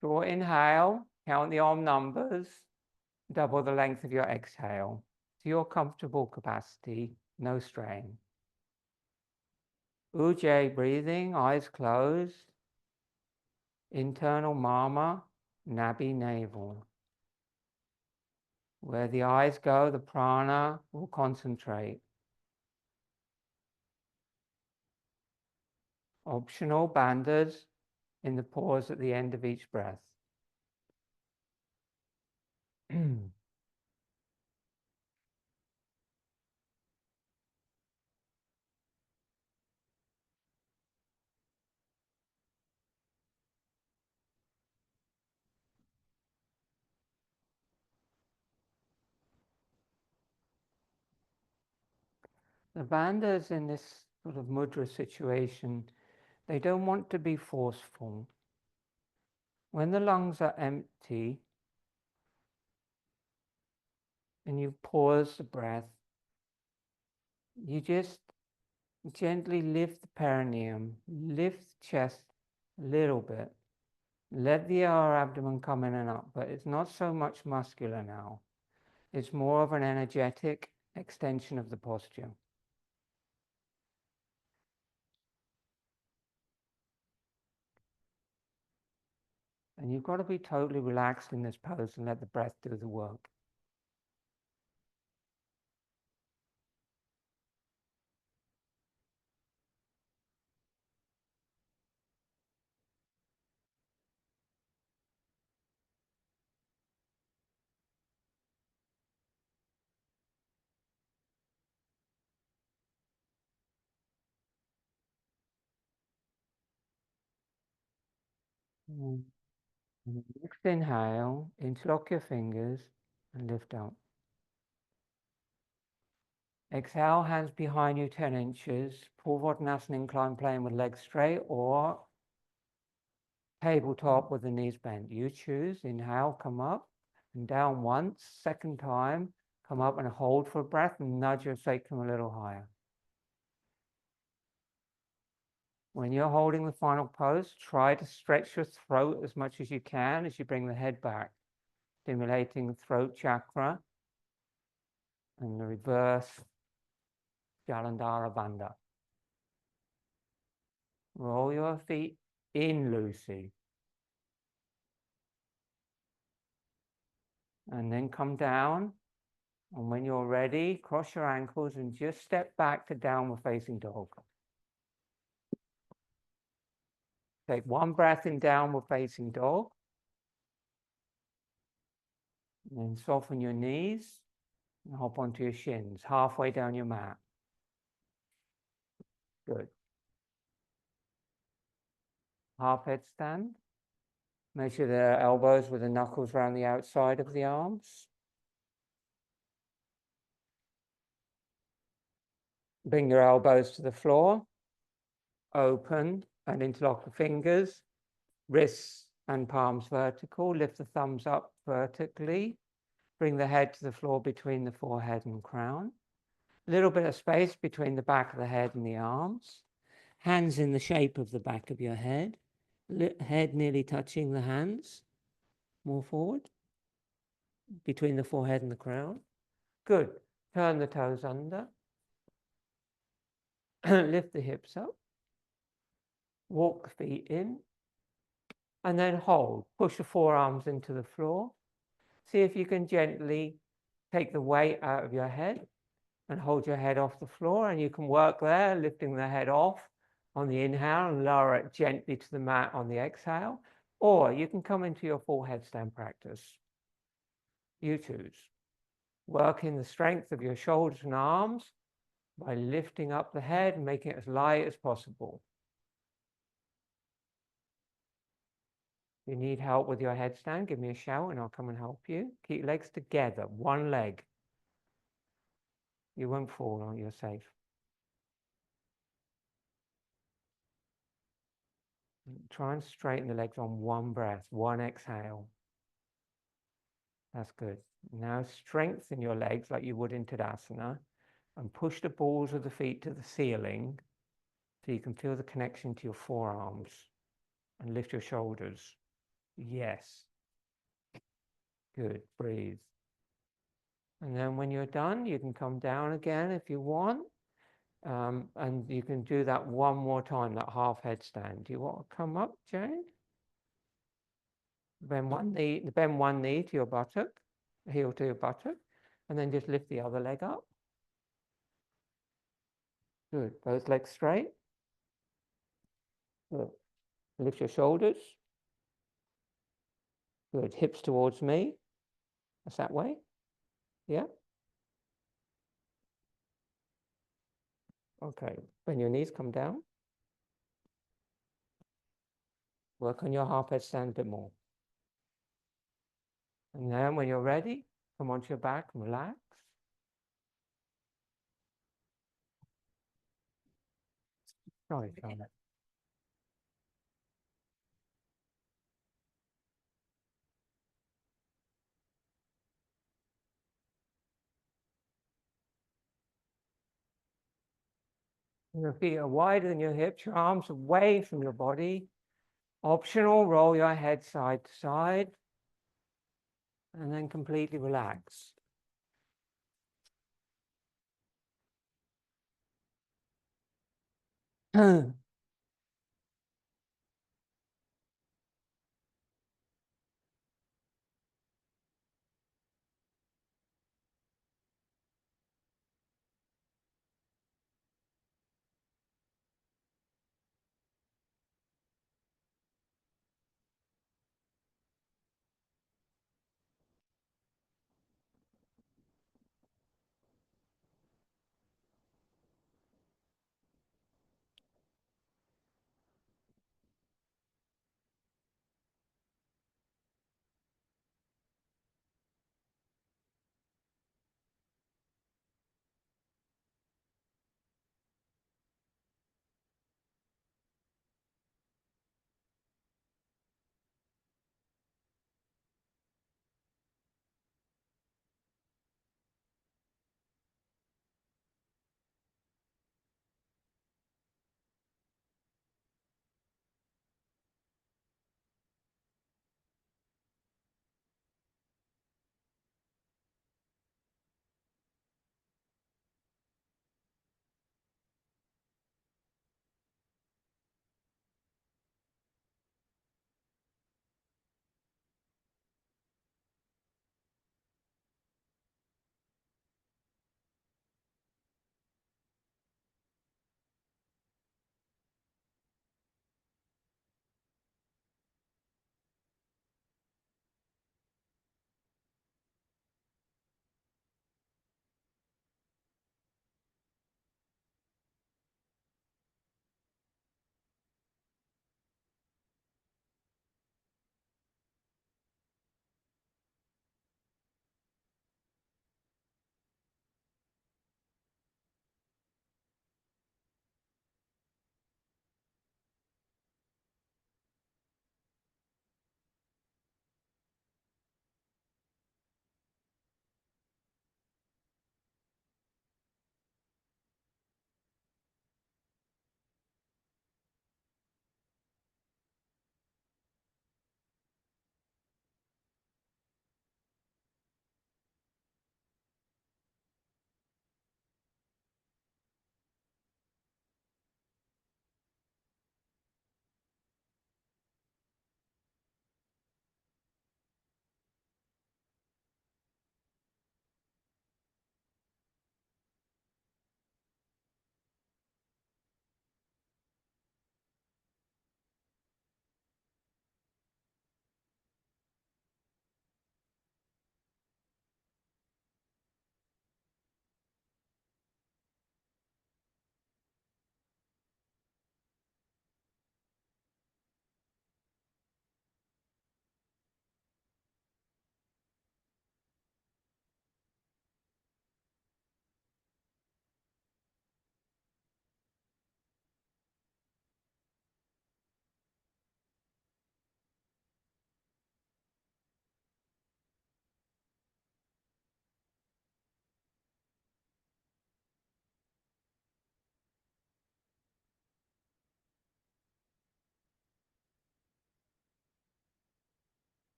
Short inhale, count the arm numbers, double the length of your exhale to your comfortable capacity, no strain. Ujjayi breathing, eyes closed. Internal mama, nabi navel. Where the eyes go, the prana will concentrate. Optional bandhas in the pause at the end of each breath. The bandhas in this sort of mudra situation, they don't want to be forceful. When the lungs are empty and you pause the breath, you just gently lift the perineum, lift the chest a little bit. Let the abdomen come in and up, but it's not so much muscular now. It's more of an energetic extension of the posture. And you've got to be totally relaxed in this pose and let the breath do the work. Next inhale, interlock your fingers and lift up. Exhale, hands behind you 10 inches. Pachimottanasana, incline plane with legs straight, or tabletop with the knees bent. You choose. Inhale, come up and down once. Second time, come up and hold for a breath and nudge your sacrum a little higher. When you're holding the final pose, try to stretch your throat as much as you can as you bring the head back, stimulating the throat chakra and the reverse Uddiyana Bandha. Roll your feet in, Lucy. And then come down. And when you're ready, cross your ankles and just step back to downward facing dog. Take one breath in downward facing dog. And then soften your knees and hop onto your shins, halfway down your mat. Good. Half headstand. Measure the elbows with the knuckles around the outside of the arms. Bring your elbows to the floor. Open and interlock the fingers. Wrists and palms vertical. Lift the thumbs up vertically. Bring the head to the floor between the forehead and crown. A little bit of space between the back of the head and the arms. Hands in the shape of the back of your head. Head nearly touching the hands. More forward. Between the forehead and the crown. Good. Turn the toes under. Lift the hips up. Walk the feet in. And then hold. Push the forearms into the floor. See if you can gently take the weight out of your head and hold your head off the floor. And you can work there, lifting the head off on the inhale and lower it gently to the mat on the exhale. Or you can come into your full headstand practice. You choose. Working the strength of your shoulders and arms by lifting up the head and making it as light as possible. If you need help with your headstand, give me a shout and I'll come and help you. Keep your legs together, one leg. You won't fall, you're safe. Try and straighten the legs on one breath, one exhale. That's good. Now strengthen your legs like you would in Tadasana and push the balls of the feet to the ceiling so you can feel the connection to your forearms and lift your shoulders. Yes. Good. Breathe. And then when you're done, you can come down again if you want. And you can do that one more time, that half headstand. Do you want to come up, Jane? Bend one knee to your buttock. heel to your buttock, and then just lift the other leg up. Good. Both legs straight. Good. Lift your shoulders. Good. Hips towards me. That's that way. Yeah. Okay. When your knees come down, work on your half headstand a bit more. And then when you're ready, come onto your back and relax. Sorry, Charlotte. Your feet are wider than your hips, your arms away from your body. Optional, roll your head side to side, and then completely relax.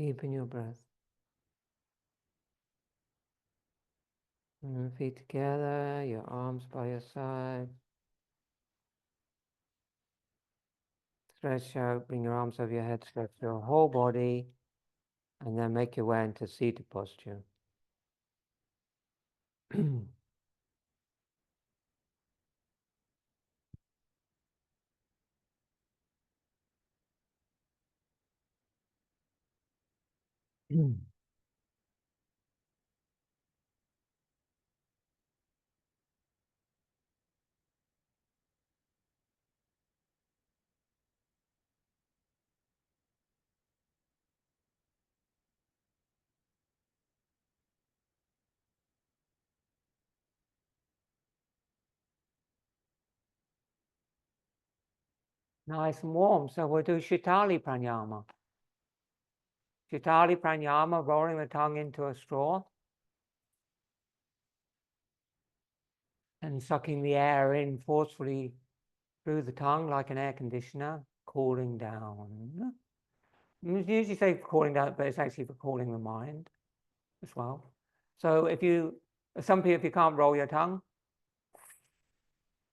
Deepen your breath. And feet together, your arms by your side. Stretch out, bring your arms over your head, stretch your whole body, and then make your way into seated posture. Nice and warm. So we'll do Shitali Pranayama. Shitali Pranayama, rolling the tongue into a straw and sucking the air in forcefully through the tongue like an air conditioner, cooling down. We usually say cooling down, but it's actually for cooling the mind as well. So if you can't roll your tongue,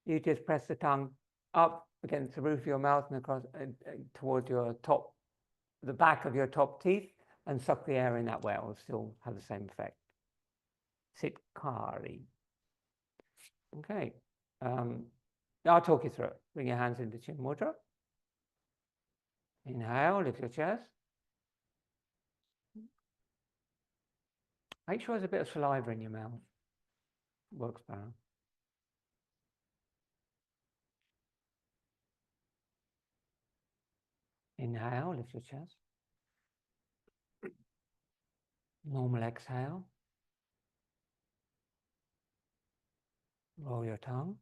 you just press the tongue up against the roof of your mouth and across towards your top, the back of your top teeth, and suck the air in that way. It will still have the same effect. Sitkari. Okay. I'll talk you through it. Bring your hands into Chin Mudra. Inhale, lift your chest. Make sure there's a bit of saliva in your mouth. Works better. Inhale, lift your chest. Normal exhale. Roll your tongue.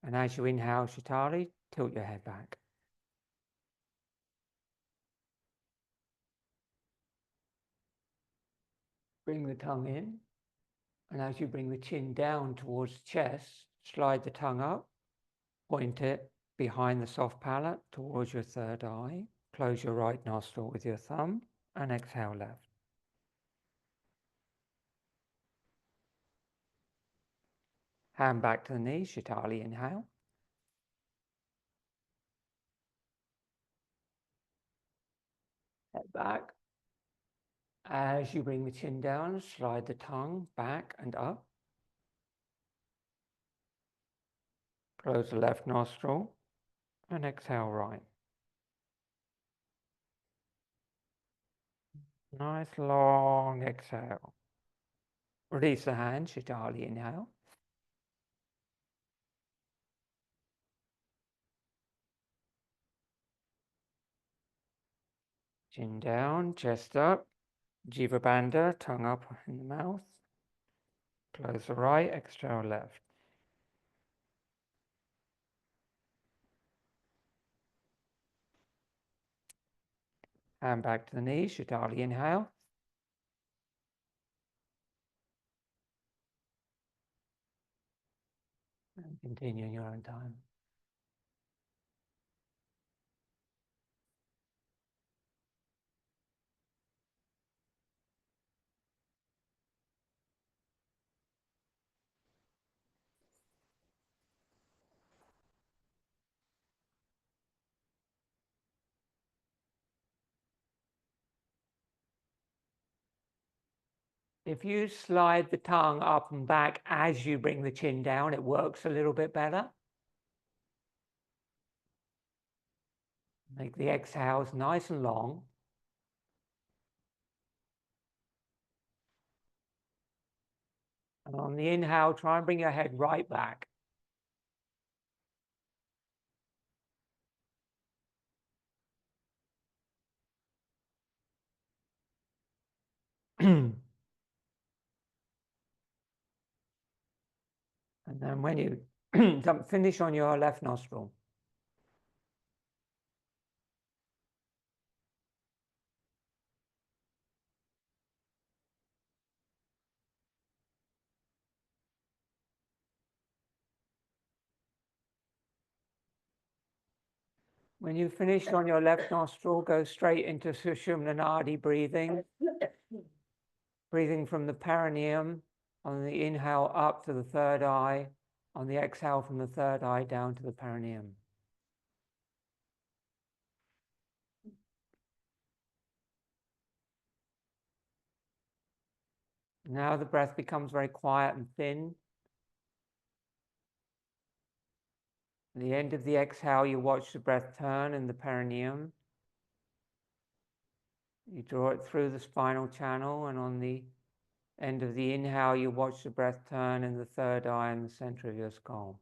And as you inhale Shitali, tilt your head back. Bring the tongue in. And as you bring the chin down towards the chest, slide the tongue up, point it behind the soft palate towards your third eye. Close your right nostril with your thumb and exhale left. Hand back to the knees, Shitali, inhale. Head back. As you bring the chin down, slide the tongue back and up. Close the left nostril and exhale right. Nice long exhale. Release the hand, Shitali, inhale. Chin down, chest up, Jiva Bandha, tongue up in the mouth. Close the right, exhale left. Hand back to the knees, Shitali, inhale. And continue in your own time. If you slide the tongue up and back as you bring the chin down, it works a little bit better. Make the exhales nice and long. And on the inhale, try and bring your head right back. And then when you finish on your left nostril. When you've finished on your left nostril, go straight into Sushumna Nadi breathing. Breathing from the perineum, on the inhale up to the third eye, on the exhale from the third eye down to the perineum. Now the breath becomes very quiet and thin. At the end of the exhale, you watch the breath turn in the perineum. You draw it through the spinal channel, and on the end of the inhale, you watch the breath turn in the third eye in the center of your skull.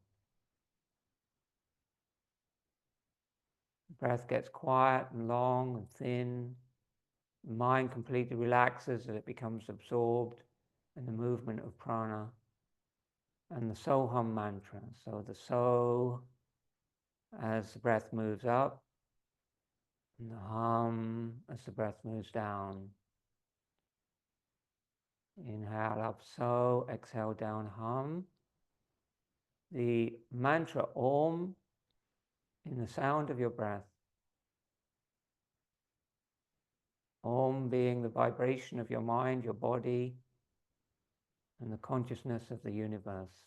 The breath gets quiet and long and thin. The mind completely relaxes as it becomes absorbed in the movement of prana and the Soham mantra. So the So as the breath moves up, and the Hum as the breath moves down. Inhale up So, exhale down Hum. The mantra Om in the sound of your breath. Om being the vibration of your mind, your body, and the consciousness of the universe.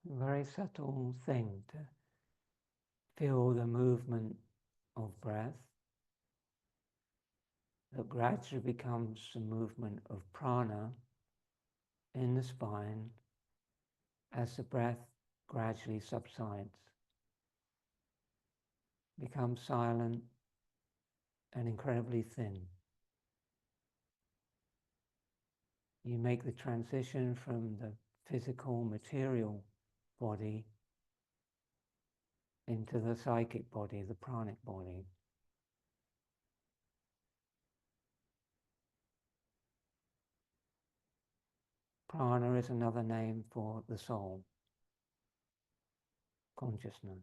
A very subtle thing to feel the movement of breath that gradually becomes the movement of prana in the spine as the breath gradually subsides, becomes silent and incredibly thin. You make the transition from the physical, material body into the psychic body, the pranic body. Prana is another name for the soul, consciousness.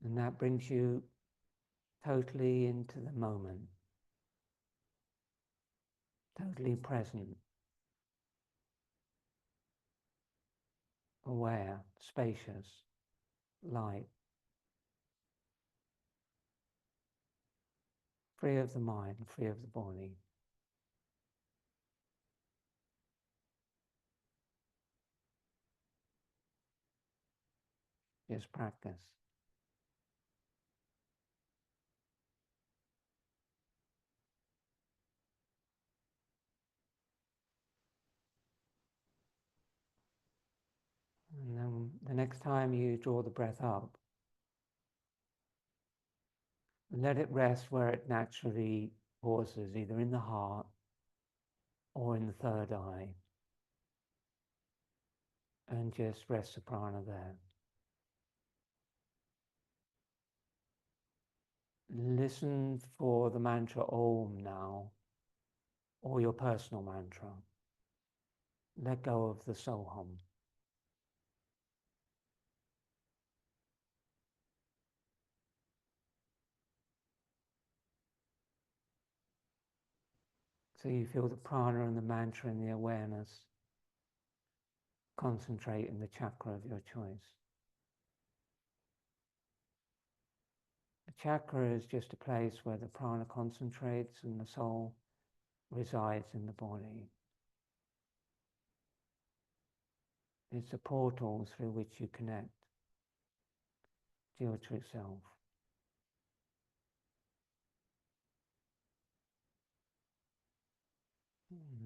And that brings you totally into the moment, totally present, aware, spacious, light, free of the mind, free of the body. Just practice. And then the next time you draw the breath up, let it rest where it naturally pauses, either in the heart or in the third eye. And just rest the prana there. Listen for the mantra Om now, or your personal mantra. Let go of the Soham. So you feel the prana and the mantra and the awareness concentrate in the chakra of your choice. A chakra is just a place where the prana concentrates and the soul resides in the body. It's a portal through which you connect to your true self.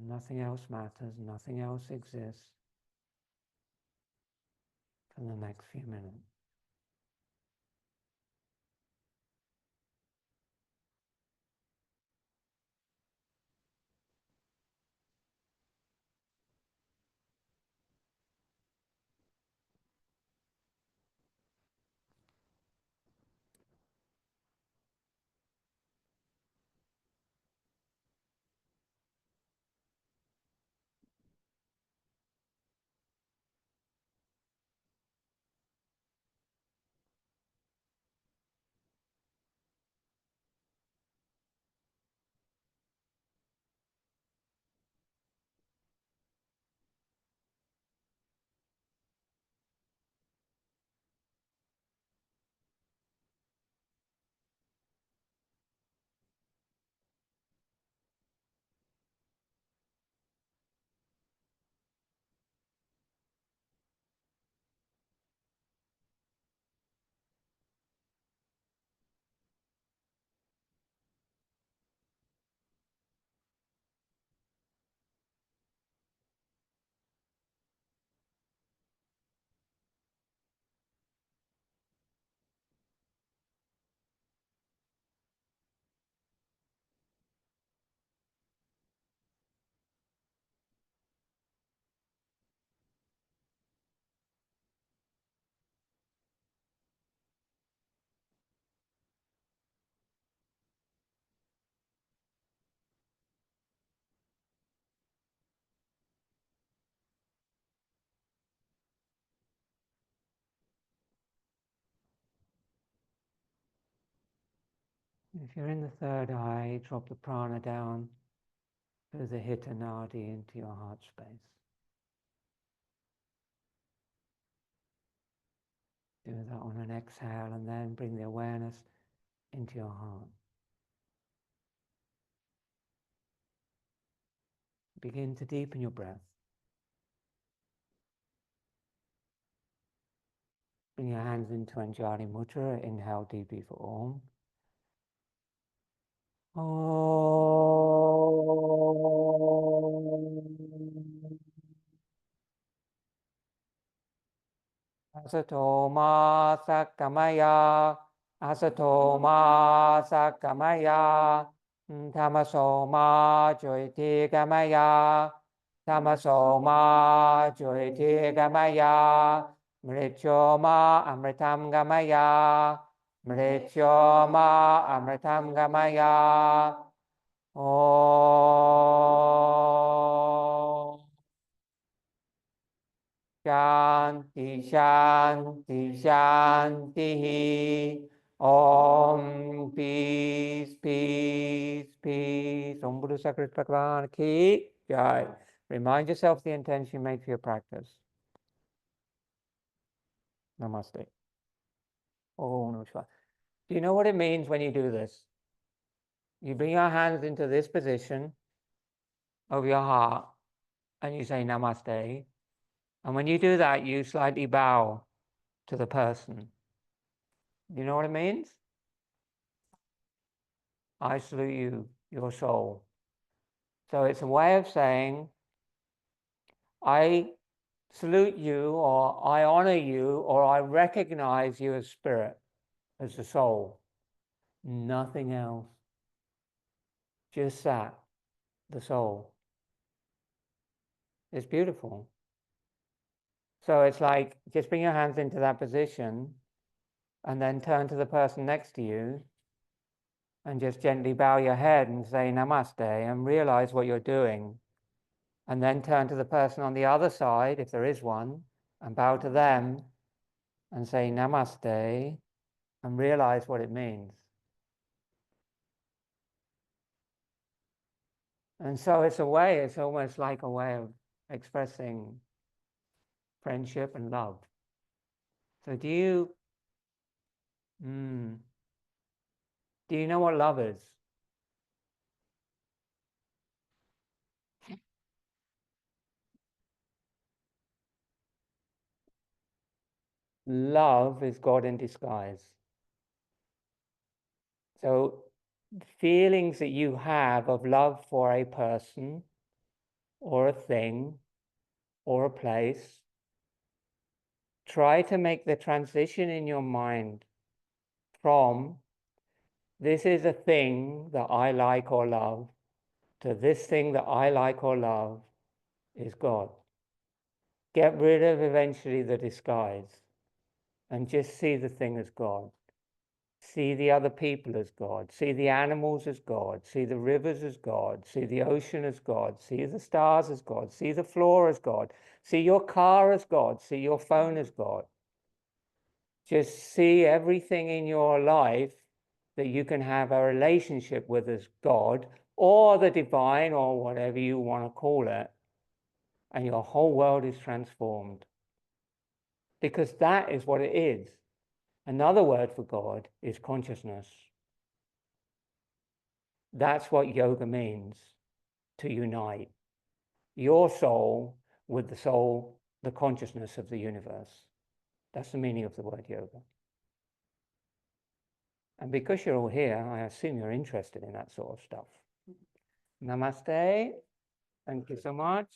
Nothing else matters, nothing else exists for the next few minutes. If you're in the third eye, drop the prana down through the hita nadi into your heart space. Do that on an exhale and then bring the awareness into your heart. Begin to deepen your breath. Bring your hands into Anjali Mudra. Inhale deeply for Om. Om. Asato ma sakamaya. Asato ma sakamaya. Tamaso ma joyti gamaya. Tamaso ma joyti gamaya. Mrityo ma amritam gamaya. Mrityo ma amritam gamaya. Om. Shanti, Shanti, Shanti. Om, peace, peace, peace. Om Buddha Sacred Bhagavan Ki Jai. Remind yourself the intention you made for your practice. Namaste. Oh, Namaskar. Do you know what it means when you do this? You bring your hands into this position of your heart and you say Namaste. And when you do that, you slightly bow to the person. You know what it means? I salute you, your soul. So it's a way of saying, I salute you, or I honor you, or I recognize you as spirit, as the soul. Nothing else. Just that, the soul. It's beautiful. So it's like, just bring your hands into that position and then turn to the person next to you and just gently bow your head and say Namaste and realize what you're doing. And then turn to the person on the other side, if there is one, and bow to them and say Namaste and realize what it means. And so it's a way, it's almost like a way of expressing friendship and love. So do you, Do you know what love is? Love is God in disguise. So feelings that you have of love for a person or a thing or a place, try to make the transition in your mind from this is a thing that I like or love to this thing that I like or love is God. Get rid of eventually the disguise and just see the thing as God. See the other people as God. See the animals as God. See the rivers as God. See the ocean as God. See the stars as God. See the floor as God. See your car as God. See your phone as God. Just see everything in your life that you can have a relationship with as God or the divine or whatever you want to call it. And your whole world is transformed. Because that is what it is. Another word for God is consciousness. That's what yoga means, to unite your soul with the soul, the consciousness of the universe. That's the meaning of the word yoga. And because you're all here, I assume you're interested in that sort of stuff. Namaste. Thank you so much.